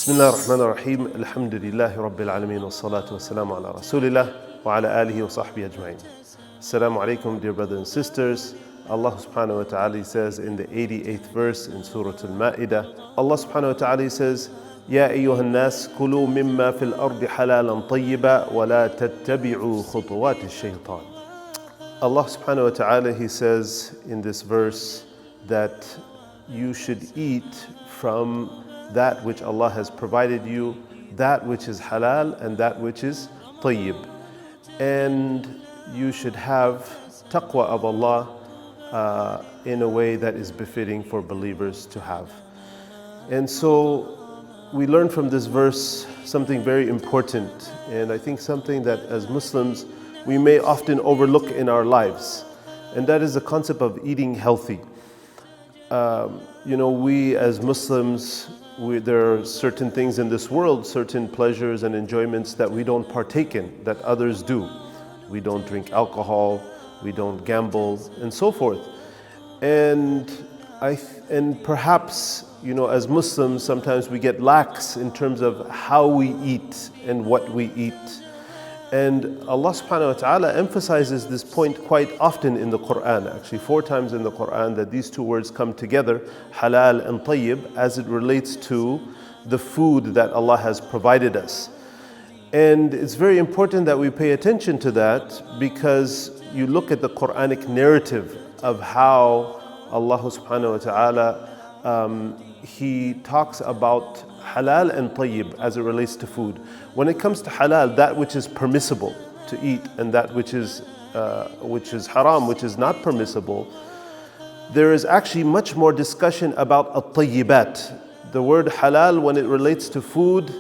بسم الله الرحمن الرحيم الحمد لله رب العالمين والصلاة والسلام على رسول الله وعلى آله وصحبه أجمعين. Assalamu alaikum, dear brothers and sisters. Allah subhanahu wa ta'ala says in the 88th verse in Surah Al-Ma'idah, Allah subhanahu wa ta'ala says, يا أيها الناس كلوا مما في الأرض حلالا طيبا ولا تتبعوا خطوات الشيطان. Allah subhanahu wa ta'ala, He says in this verse that you should eat from that which Allah has provided you, that which is halal and that which is tayyib. And you should have taqwa of Allah in a way that is befitting for believers to have. And so we learn from this verse something very important, and I think something that as Muslims we may often overlook in our lives, and that is the concept of eating healthy. We as Muslims, there are certain things in this world, certain pleasures and enjoyments that we don't partake in, that others do. We don't drink alcohol, we don't gamble, and so forth. And perhaps, as Muslims, sometimes we get lax in terms of how we eat and what we eat. And Allah subhanahu wa ta'ala emphasizes this point quite often in the Quran, actually 4 times in the Quran, that these two words come together, halal and tayyib, as it relates to the food that Allah has provided us. And it's very important that we pay attention to that, because you look at the Quranic narrative of how Allah subhanahu wa ta'ala, He talks about halal and tayyib as it relates to food. When it comes to halal, that which is permissible to eat, and that which is haram, which is not permissible, there is actually much more discussion about at-tayyibat. The word halal, when it relates to food,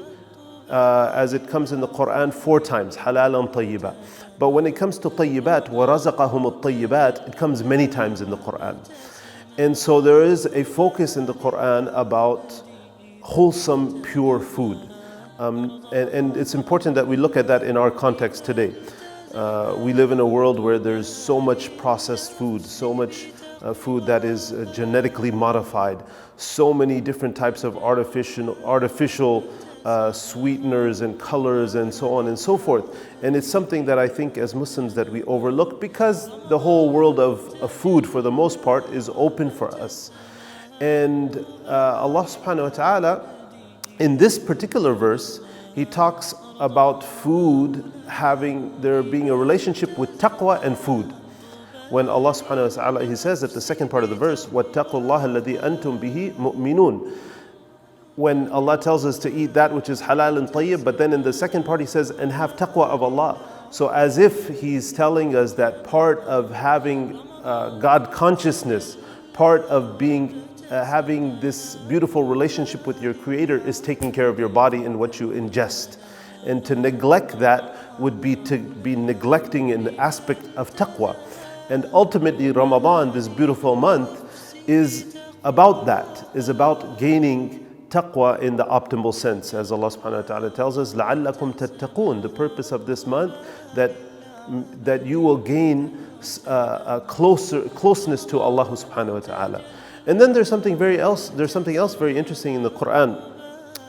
as it comes in the Quran 4 times, halal and tayyiba. But when it comes to tayyibat, وَرَزَقَهُمُ الطَّيِّبَاتِ, it comes many times in the Quran. And so there is a focus in the Quran about wholesome, pure food. And it's important that we look at that in our context today. We live in a world where there's so much processed food, so much food that is genetically modified, so many different types of artificial sweeteners and colors and so on and so forth. And it's something that I think as Muslims that we overlook, because the whole world of food for the most part is open for us. And Allah subhanahu wa ta'ala, in this particular verse, He talks about food there being a relationship with taqwa and food. When Allah subhanahu wa ta'ala, He says at the second part of the verse, وَاتَّقُوا اللَّهَ الَّذِي أَنْتُمْ بِهِ مُؤْمِنُونَ. When Allah tells us to eat that which is halal and tayyib, but then in the second part He says, and have taqwa of Allah. So as if He's telling us that part of having God consciousness, part of having this beautiful relationship with your Creator is taking care of your body and what you ingest. And to neglect that would be to be neglecting an aspect of taqwa. And ultimately Ramadan, this beautiful month, is about that, is about gaining taqwa in the optimal sense. As Allah subhanahu wa ta'ala tells us, لَعَلَّكُمْ تَتَّقُونَ, the purpose of this month, that you will gain a closeness to Allah subhanahu wa ta'ala. And then there's something else very interesting in the Quran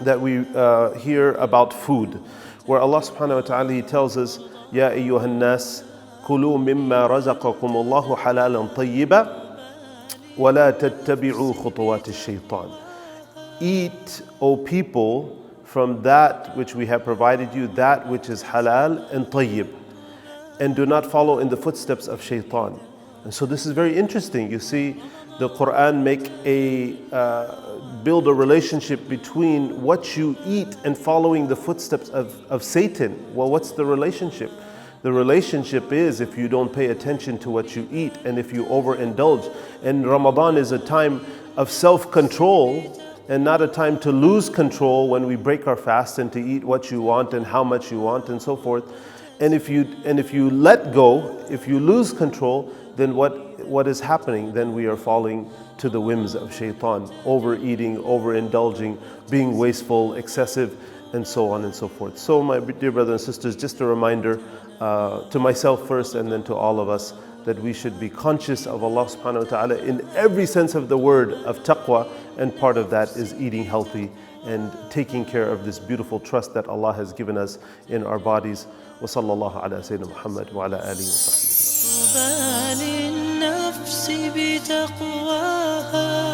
that we hear about food, where Allah subhanahu wa ta'ala, He tells us, يَا أَيُّهَا النَّاسِ كُلُوا مِمَّا رَزَقَكُمُ اللَّهُ حَلَالًا طَيِّبًا وَلَا تَتَّبِعُوا خُطُوَاتِ الشَّيْطَانِ. Eat, O people, from that which we have provided you, that which is halal and tayyib, and do not follow in the footsteps of shaitan. And so this is very interesting. You see, the Quran build a relationship between what you eat and following the footsteps of Satan. Well, what's the relationship? The relationship is if you don't pay attention to what you eat and if you overindulge. And Ramadan is a time of self-control and not a time to lose control, when we break our fast and to eat what you want and how much you want and so forth. And if you let go, if you lose control, then what is happening? Then we are falling to the whims of shaitan, overeating, overindulging, being wasteful, excessive, and so on and so forth. So my dear brothers and sisters, just a reminder to myself first and then to all of us, that we should be conscious of Allah subhanahu wa ta'ala in every sense of the word of taqwa, and part of that is eating healthy and taking care of this beautiful trust that Allah has given us in our bodies. Wa sallallahu ala Sayyidina Muhammad wa ala alihi wa sahbihi.